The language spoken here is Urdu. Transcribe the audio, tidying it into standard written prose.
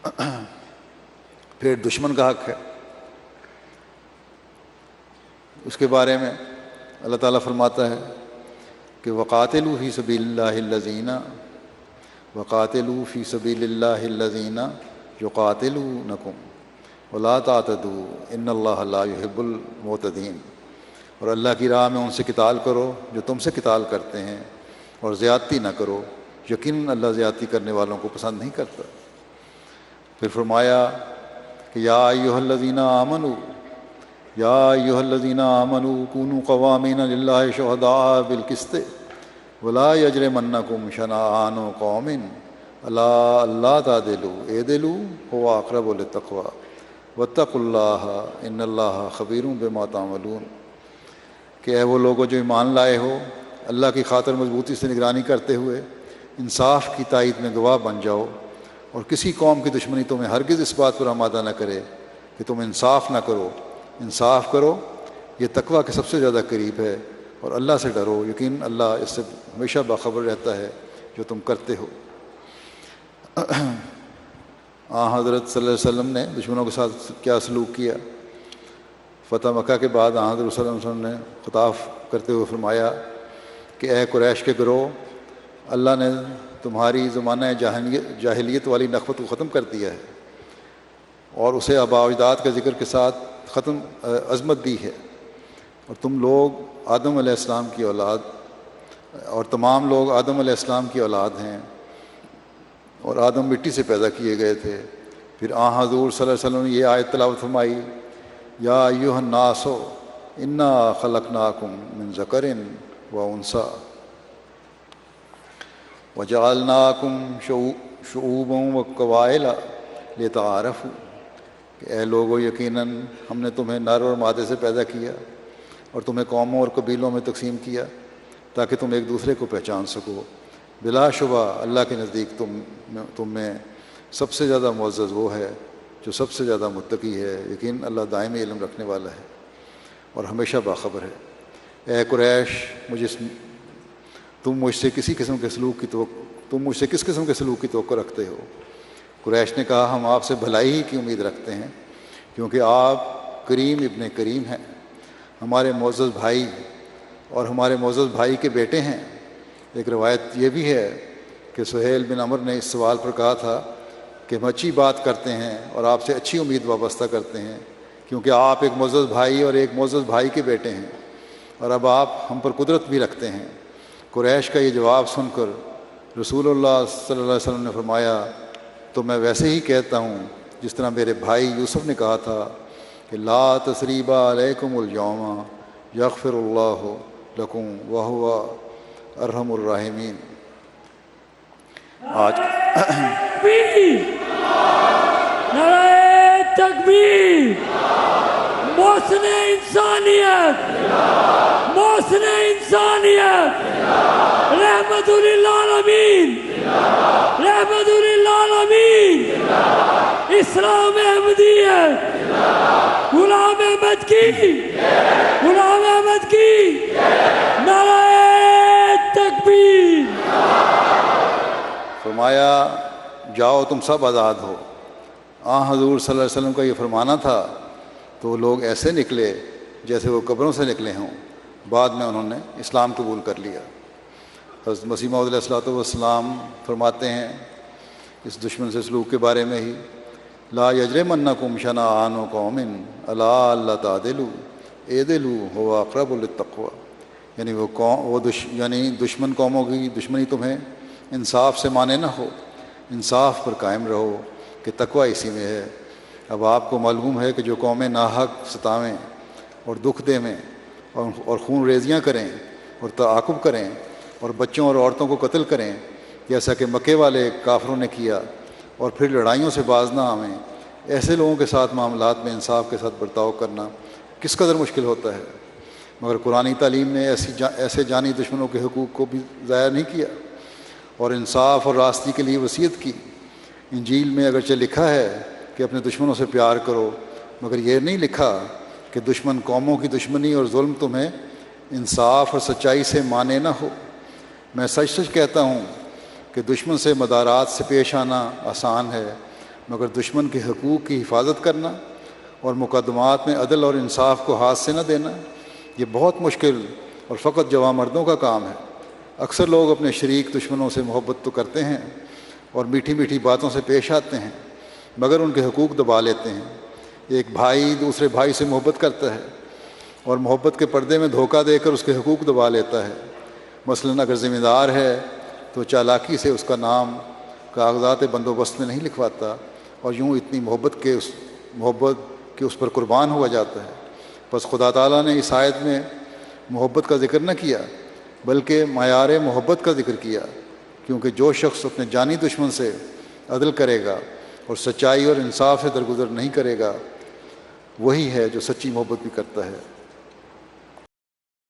پھر دشمن کا حق ہے، اس کے بارے میں اللہ تعالیٰ فرماتا ہے کہ وقاتلوا فی سبیل اللہ الذین وقاتلوا فی سبیل اللہ الذین یقاتلونکم ولا تعتدوا ان اللہ لا یحب المعتدین، اور اللہ کی راہ میں ان سے قتال کرو جو تم سے قتال کرتے ہیں، اور زیادتی نہ کرو، یقیناً اللہ زیادتی کرنے والوں کو پسند نہیں کرتا۔ پھر فرمایا کہ یا ایھا الذین آمنوا یا ایھا الذین آمنوا کونوا قوامین للہ شہداء بالقسط ولا یجرمنکم شنآن قوم علی الا تعدلوا اعدلوا هو اقرب للتقوی واتقوا اللہ ان اللہ خبیر بما تعملون، کہ اے وہ لوگوں جو ایمان لائے ہو، اللہ کی خاطر مضبوطی سے نگرانی کرتے ہوئے انصاف کی تائید میں گواہ بن جاؤ، اور کسی قوم کی دشمنی تمہیں ہرگز اس بات پر آمادہ نہ کرے کہ تم انصاف نہ کرو، انصاف کرو، یہ تقویٰ کے سب سے زیادہ قریب ہے، اور اللہ سے ڈرو، یقین اللہ اس سے ہمیشہ باخبر رہتا ہے جو تم کرتے ہو۔ حضرت صلی اللہ علیہ وسلم نے دشمنوں کے ساتھ کیا سلوک کیا؟ فتح مکہ کے بعد حضرت صلی اللہ علیہ وسلم نے خطاب کرتے ہوئے فرمایا کہ اے قریش کے گروہ، اللہ نے تمہاری زمانہ جاہلیت والی نخوت کو ختم کر دیا ہے، اور اسے آباء و اجداد کے ذکر کے ساتھ عظمت دی ہے، اور تم لوگ آدم علیہ السلام کی اولاد، اور تمام لوگ آدم علیہ السلام کی اولاد ہیں، اور آدم مٹی سے پیدا کیے گئے تھے۔ پھر حضور صلی اللہ علیہ وسلم نے یہ آیت تلاوت فرمائی، یا ایھا الناس انا خلقناکم من ذکر و انثی وجعلناکم شعوبا وقبائل لتعارفوا، کہ اے لوگو یقیناً ہم نے تمہیں نر اور مادے سے پیدا کیا اور تمہیں قوموں اور قبیلوں میں تقسیم کیا تاکہ تم ایک دوسرے کو پہچان سکو۔ بلا شبہ اللہ کے نزدیک تم میں سب سے زیادہ معزز وہ ہے جو سب سے زیادہ متقی ہے، یقین اللہ دائمی علم رکھنے والا ہے اور ہمیشہ باخبر ہے۔ اے قریش، تم مجھ سے کس قسم کے سلوک کی توقع رکھتے ہو؟ قریش نے کہا، ہم آپ سے بھلائی ہی کی امید رکھتے ہیں، کیونکہ آپ کریم ابن کریم ہیں، ہمارے معزز بھائی اور ہمارے معزز بھائی کے بیٹے ہیں۔ ایک روایت یہ بھی ہے کہ سہیل بن عمر نے اس سوال پر کہا تھا کہ ہم اچھی بات کرتے ہیں اور آپ سے اچھی امید وابستہ کرتے ہیں، کیونکہ آپ ایک معزز بھائی اور ایک معزز بھائی کے بیٹے ہیں، اور اب آپ ہم پر قدرت بھی رکھتے ہیں۔ قریش کا یہ جواب سن کر رسول اللہ صلی اللہ علیہ وسلم نے فرمایا، تو میں ویسے ہی کہتا ہوں جس طرح میرے بھائی یوسف نے کہا تھا کہ لا تثریب علیکم اليوم یغفر اللہ لکم وہو ارحم الراحمین۔ آج نعرہ تکبیر، محسن انسانیت، محسن انسانیت، رحمت للعالمین، رحمت للعالمین، اسلام احمدیت، غلام احمد کی، غلام احمد کی، نعرہ تکبیر۔ فرمایا، جاؤ تم سب آزاد ہو۔ حضور صلی اللہ علیہ وسلم کا یہ فرمانا تھا تو وہ لوگ ایسے نکلے جیسے وہ قبروں سے نکلے ہوں، بعد میں انہوں نے اسلام قبول کر لیا۔ حضرت مسیح موعود علیہ الصلوۃ والسلام فرماتے ہیں اس دشمن سے سلوک کے بارے میں ہی، لا یجرمنکم شنآن قوم علی الا تعدلوا اعدلوا هو اقرب للتقوی، یعنی دشمن قوموں کی دشمنی تمہیں انصاف سے مانے نہ ہو، انصاف پر قائم رہو کہ تقوی اسی میں ہے۔ اب آپ کو معلوم ہے کہ جو قومیں ناحق ستاویں اور دکھ دیں اور خون ریزیاں کریں اور تعاقب کریں اور بچوں اور عورتوں کو قتل کریں، جیسا کہ مکے والے کافروں نے کیا، اور پھر لڑائیوں سے باز نہ آویں، ایسے لوگوں کے ساتھ معاملات میں انصاف کے ساتھ برتاؤ کرنا کس قدر مشکل ہوتا ہے۔ مگر قرآنی تعلیم نے ایسے جانی دشمنوں کے حقوق کو بھی ضائع نہیں کیا اور انصاف اور راستی کے لیے وصیت کی۔ انجیل میں اگرچہ لکھا ہے کہ اپنے دشمنوں سے پیار کرو، مگر یہ نہیں لکھا کہ دشمن قوموں کی دشمنی اور ظلم تمہیں انصاف اور سچائی سے مانے نہ ہو۔ میں سچ سچ کہتا ہوں کہ دشمن سے مدارات سے پیش آنا آسان ہے، مگر دشمن کے حقوق کی حفاظت کرنا اور مقدمات میں عدل اور انصاف کو ہاتھ سے نہ دینا یہ بہت مشکل اور فقط جوان مردوں کا کام ہے۔ اکثر لوگ اپنے شریک دشمنوں سے محبت تو کرتے ہیں اور میٹھی میٹھی باتوں سے پیش آتے ہیں، مگر ان کے حقوق دبا لیتے ہیں۔ ایک بھائی دوسرے بھائی سے محبت کرتا ہے اور محبت کے پردے میں دھوکہ دے کر اس کے حقوق دبا لیتا ہے۔ مثلاً اگر ذمہ دار ہے تو چالاکی سے اس کا نام کاغذات بندوبست میں نہیں لکھواتا اور یوں اتنی محبت کے اس پر قربان ہوا جاتا ہے۔ بس خدا تعالیٰ نے اس آیت میں محبت کا ذکر نہ کیا بلکہ معیار محبت کا ذکر کیا، کیونکہ جو شخص اپنے جانی دشمن سے عدل کرے گا اور سچائی اور انصاف سے درگزر نہیں کرے گا وہی ہے جو سچی محبت بھی کرتا ہے۔